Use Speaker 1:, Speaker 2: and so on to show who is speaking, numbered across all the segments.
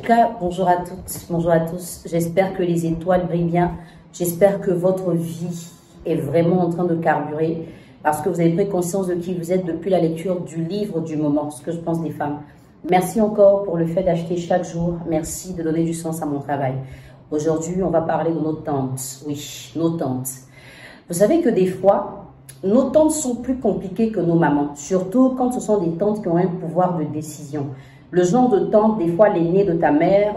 Speaker 1: cas, bonjour à toutes, bonjour à tous. J'espère que les étoiles brillent bien. J'espère que votre vie est vraiment en train de carburer parce que vous avez pris conscience de qui vous êtes depuis la lecture du livre du moment, ce que je pense des femmes. Merci encore pour le fait d'acheter chaque jour. Merci de donner du sens à mon travail. Aujourd'hui, on va parler de nos tantes. Oui, nos tantes. Vous savez que des fois, nos tantes sont plus compliquées que nos mamans, surtout quand ce sont des tantes qui ont un pouvoir de décision. Le genre de tante, des fois l'aînée de ta mère,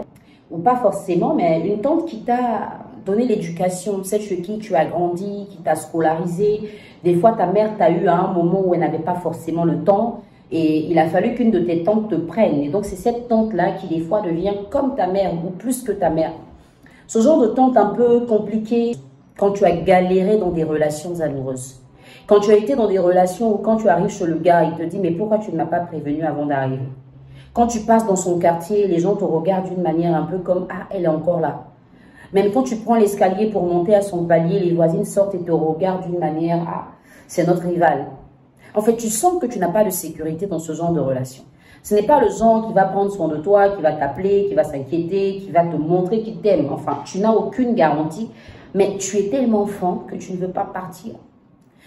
Speaker 1: ou pas forcément, mais une tante qui t'a donné l'éducation, celle chez qui tu as grandi, qui t'a scolarisé. Des fois, ta mère t'a eu à un moment où elle n'avait pas forcément le temps et il a fallu qu'une de tes tantes te prenne. Et donc, c'est cette tante-là qui, des fois, devient comme ta mère ou plus que ta mère. Ce genre de tante un peu compliquée quand tu as galéré dans des relations amoureuses. Quand tu as été dans des relations où quand tu arrives chez le gars, il te dit « mais pourquoi tu ne m'as pas prévenu avant d'arriver ?» Quand tu passes dans son quartier, les gens te regardent d'une manière un peu comme « ah, elle est encore là ». Même quand tu prends l'escalier pour monter à son palier, les voisines sortent et te regardent d'une manière « ah, c'est notre rival ». En fait, tu sens que tu n'as pas de sécurité dans ce genre de relation. Ce n'est pas le genre qui va prendre soin de toi, qui va t'appeler, qui va s'inquiéter, qui va te montrer qu'il t'aime. Enfin, tu n'as aucune garantie, mais tu es tellement franc que tu ne veux pas partir.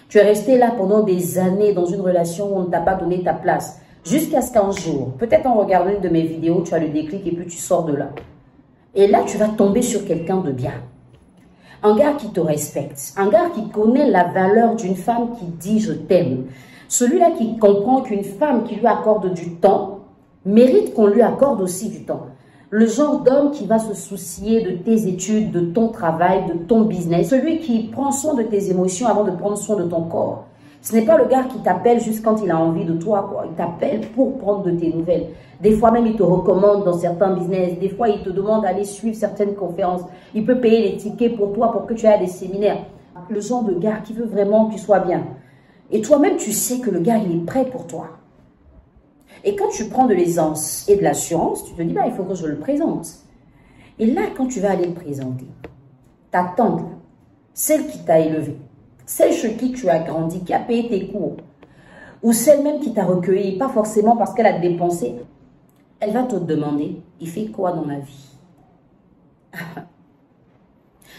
Speaker 1: Tu es resté là pendant des années dans une relation où on ne t'a pas donné ta place. Jusqu'à ce qu'un jour, peut-être en regardant une de mes vidéos, tu as le déclic et puis tu sors de là. Et là, tu vas tomber sur quelqu'un de bien. Un gars qui te respecte. Un gars qui connaît la valeur d'une femme qui dit « je t'aime ». Celui-là qui comprend qu'une femme qui lui accorde du temps mérite qu'on lui accorde aussi du temps. Le genre d'homme qui va se soucier de tes études, de ton travail, de ton business. Celui qui prend soin de tes émotions avant de prendre soin de ton corps. Ce n'est pas le gars qui t'appelle juste quand il a envie de toi, quoi. Il t'appelle pour prendre de tes nouvelles. Des fois même, il te recommande dans certains business. Des fois, il te demande d'aller suivre certaines conférences. Il peut payer les tickets pour toi pour que tu ailles à des séminaires. Le genre de gars qui veut vraiment que tu sois bien. Et toi-même, tu sais que le gars, il est prêt pour toi. Et quand tu prends de l'aisance et de l'assurance, tu te dis, bah, il faut que je le présente. Et là, quand tu vas aller le présenter, ta tante, celle qui t'a élevé, celle chez qui tu as grandi, qui a payé tes cours, ou celle même qui t'a recueilli, pas forcément parce qu'elle a dépensé, elle va te demander, il fait quoi dans la vie?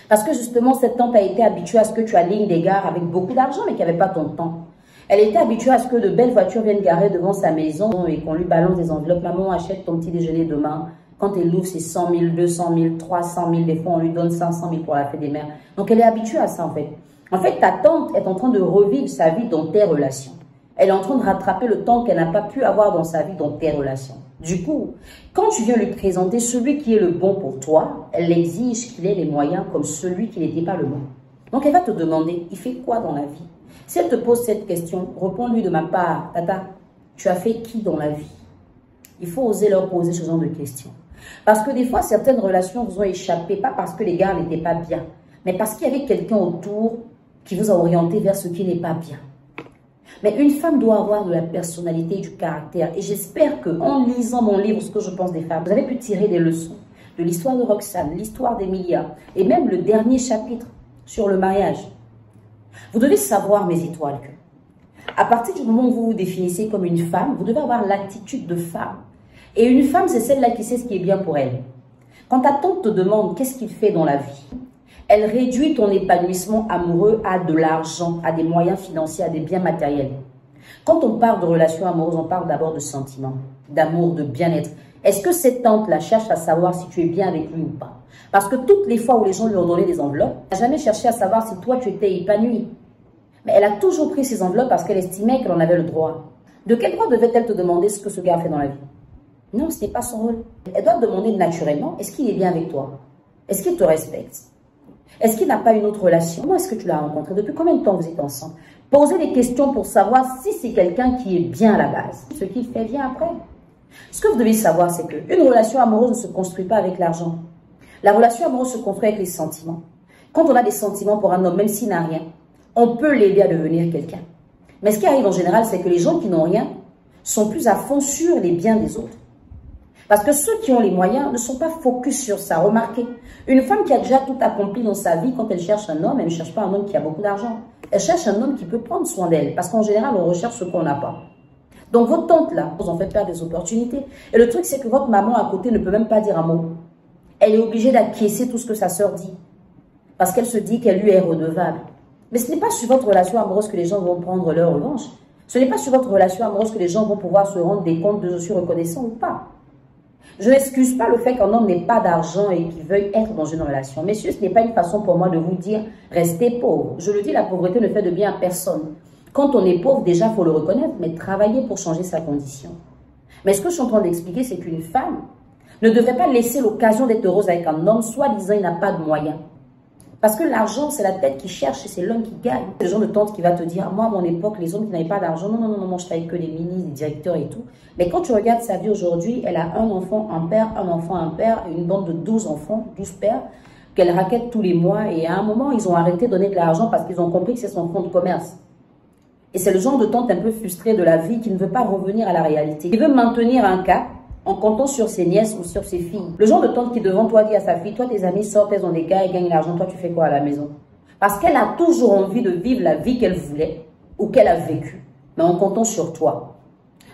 Speaker 1: Parce que justement, cette tante a été habituée à ce que tu alignes des gares avec beaucoup d'argent, mais qui n'avait pas ton temps. Elle était habituée à ce que de belles voitures viennent garer devant sa maison et qu'on lui balance des enveloppes. Maman, achète ton petit déjeuner demain. Quand elle l'ouvre, c'est 100 000, 200 000, 300 000. Des fois, on lui donne 500 000 pour la fête des mères. Donc, elle est habituée à ça, en fait. En fait, ta tante est en train de revivre sa vie dans tes relations. Elle est en train de rattraper le temps qu'elle n'a pas pu avoir dans sa vie dans tes relations. Du coup, quand tu viens lui présenter celui qui est le bon pour toi, elle exige qu'il ait les moyens comme celui qui n'était pas le bon. Donc, elle va te demander, il fait quoi dans la vie? Si elle te pose cette question, réponds-lui de ma part, Tata, tu as fait qui dans la vie? Il faut oser leur poser ce genre de questions. Parce que des fois, certaines relations vous ont échappé, pas parce que les gars n'étaient pas bien, mais parce qu'il y avait quelqu'un autour qui vous a orienté vers ce qui n'est pas bien. Mais une femme doit avoir de la personnalité et du caractère. Et j'espère qu'en lisant mon livre, ce que je pense des femmes, vous avez pu tirer des leçons de l'histoire de Roxane, l'histoire d'Emilia, et même le dernier chapitre sur le mariage. Vous devez savoir, mes étoiles, que à partir du moment où vous vous définissez comme une femme, vous devez avoir l'attitude de femme. Et une femme, c'est celle-là qui sait ce qui est bien pour elle. Quand ta tante te demande qu'est-ce qu'il fait dans la vie, elle réduit ton épanouissement amoureux à de l'argent, à des moyens financiers, à des biens matériels. Quand on parle de relations amoureuses, on parle d'abord de sentiments, d'amour, de bien-être. Est-ce que cette tante-là cherche à savoir si tu es bien avec lui ou pas? Parce que toutes les fois où les gens lui ont donné des enveloppes, elle n'a jamais cherché à savoir si toi tu étais épanoui. Mais elle a toujours pris ces enveloppes parce qu'elle estimait qu'elle en avait le droit. De quel droit devait-elle te demander ce que ce gars a fait dans la vie? Non, ce n'est pas son rôle. Elle doit te demander naturellement, est-ce qu'il est bien avec toi? Est-ce qu'il te respecte? Est-ce qu'il n'a pas une autre relation? Comment est-ce que tu l'as rencontré? Depuis combien de temps vous êtes ensemble? Posez des questions pour savoir si c'est quelqu'un qui est bien à la base. Ce qu'il fait vient après. Ce que vous devez savoir, c'est qu'une relation amoureuse ne se construit pas avec l'argent. La relation amoureuse se construit avec les sentiments. Quand on a des sentiments pour un homme, même s'il n'a rien, on peut l'aider à devenir quelqu'un. Mais ce qui arrive en général, c'est que les gens qui n'ont rien sont plus à fond sur les biens des autres. Parce que ceux qui ont les moyens ne sont pas focus sur ça. Remarquez, une femme qui a déjà tout accompli dans sa vie, quand elle cherche un homme, elle ne cherche pas un homme qui a beaucoup d'argent. Elle cherche un homme qui peut prendre soin d'elle. Parce qu'en général, on recherche ce qu'on n'a pas. Donc, votre tante, là, vous en faites perdre des opportunités. Et le truc, c'est que votre maman à côté ne peut même pas dire un mot. Elle est obligée d'acquiescer tout ce que sa sœur dit. Parce qu'elle se dit qu'elle lui est redevable. Mais ce n'est pas sur votre relation amoureuse que les gens vont prendre leur revanche. Ce n'est pas sur votre relation amoureuse que les gens vont pouvoir se rendre des comptes de je suis reconnaissant ou pas. Je n'excuse pas le fait qu'un homme n'ait pas d'argent et qu'il veuille être dans une relation. Messieurs, ce n'est pas une façon pour moi de vous dire restez pauvre. Je le dis, la pauvreté ne fait de bien à personne. Quand on est pauvre, déjà, il faut le reconnaître, mais travailler pour changer sa condition. Mais ce que je suis en train d'expliquer, c'est qu'une femme ne devrait pas laisser l'occasion d'être heureuse avec un homme, soi-disant il n'a pas de moyens. Parce que l'argent, c'est la tête qui cherche et c'est l'homme qui gagne. C'est le genre de tante qui va te dire, moi, à mon époque, les hommes qui n'avaient pas d'argent, non, je travaillais que les ministres, les directeurs et tout. Mais quand tu regardes sa vie aujourd'hui, elle a un enfant, un père, et une bande de 12 enfants, 12 pères, qu'elle raquette tous les mois. Et à un moment, ils ont arrêté de donner de l'argent parce qu'ils ont compris que c'est son fonds de commerce. Et c'est le genre de tante un peu frustrée de la vie qui ne veut pas revenir à la réalité. Qui veut maintenir un cap en comptant sur ses nièces ou sur ses filles. Le genre de tante qui devant toi dit à sa fille, toi tes amis sortent, elles ont des gars, elles gagnent l'argent, toi tu fais quoi à la maison? Parce qu'elle a toujours envie de vivre la vie qu'elle voulait ou qu'elle a vécue, mais en comptant sur toi.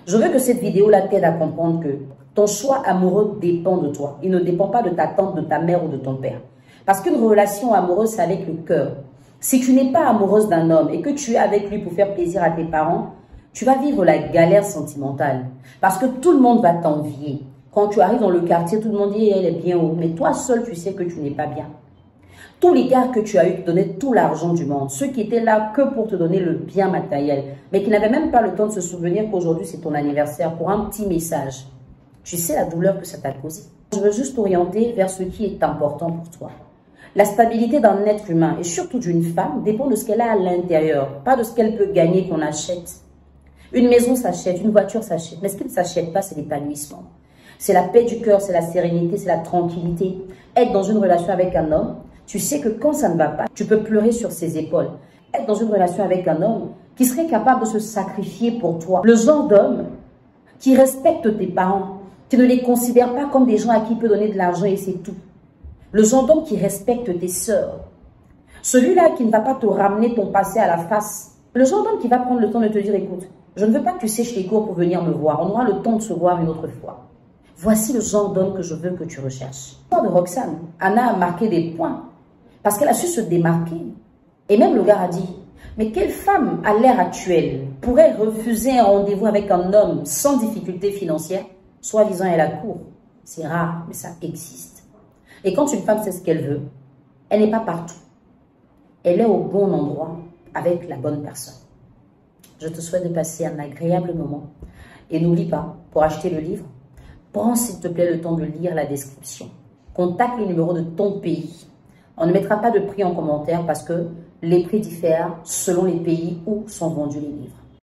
Speaker 1: Je veux que cette vidéo-là t'aide à comprendre que ton choix amoureux dépend de toi. Il ne dépend pas de ta tante, de ta mère ou de ton père. Parce qu'une relation amoureuse, c'est avec le cœur. Si tu n'es pas amoureuse d'un homme et que tu es avec lui pour faire plaisir à tes parents, tu vas vivre la galère sentimentale. Parce que tout le monde va t'envier. Quand tu arrives dans le quartier, tout le monde dit elle est bien haut. Mais toi seul, tu sais que tu n'es pas bien. Tous les gars que tu as eu te donnaient tout l'argent du monde. Ceux qui étaient là que pour te donner le bien matériel. Mais qui n'avaient même pas le temps de se souvenir qu'aujourd'hui c'est ton anniversaire pour un petit message. Tu sais la douleur que ça t'a causé. Je veux juste t'orienter vers ce qui est important pour toi. La stabilité d'un être humain et surtout d'une femme dépend de ce qu'elle a à l'intérieur. Pas de ce qu'elle peut gagner qu'on achète. Une maison s'achète, une voiture s'achète, mais ce qui ne s'achète pas, c'est l'épanouissement. C'est la paix du cœur, c'est la sérénité, c'est la tranquillité. Être dans une relation avec un homme, tu sais que quand ça ne va pas, tu peux pleurer sur ses épaules. Être dans une relation avec un homme qui serait capable de se sacrifier pour toi. Le genre d'homme qui respecte tes parents, qui ne les considère pas comme des gens à qui il peut donner de l'argent et c'est tout. Le genre d'homme qui respecte tes sœurs. Celui-là qui ne va pas te ramener ton passé à la face. Le genre d'homme qui va prendre le temps de te dire, écoute, je ne veux pas que tu sèches les cours pour venir me voir. On aura le temps de se voir une autre fois. Voici le genre d'homme que je veux que tu recherches. L'histoire de Roxane, Anna a marqué des points parce qu'elle a su se démarquer. Et même le gars a dit, mais quelle femme à l'ère actuelle pourrait refuser un rendez-vous avec un homme sans difficulté financière, soi-disant elle a court? C'est rare, mais ça existe. Et quand une femme sait ce qu'elle veut, elle n'est pas partout. Elle est au bon endroit avec la bonne personne. Je te souhaite de passer un agréable moment. Et n'oublie pas, pour acheter le livre, prends s'il te plaît le temps de lire la description. Contacte le numéro de ton pays. On ne mettra pas de prix en commentaire parce que les prix diffèrent selon les pays où sont vendus les livres.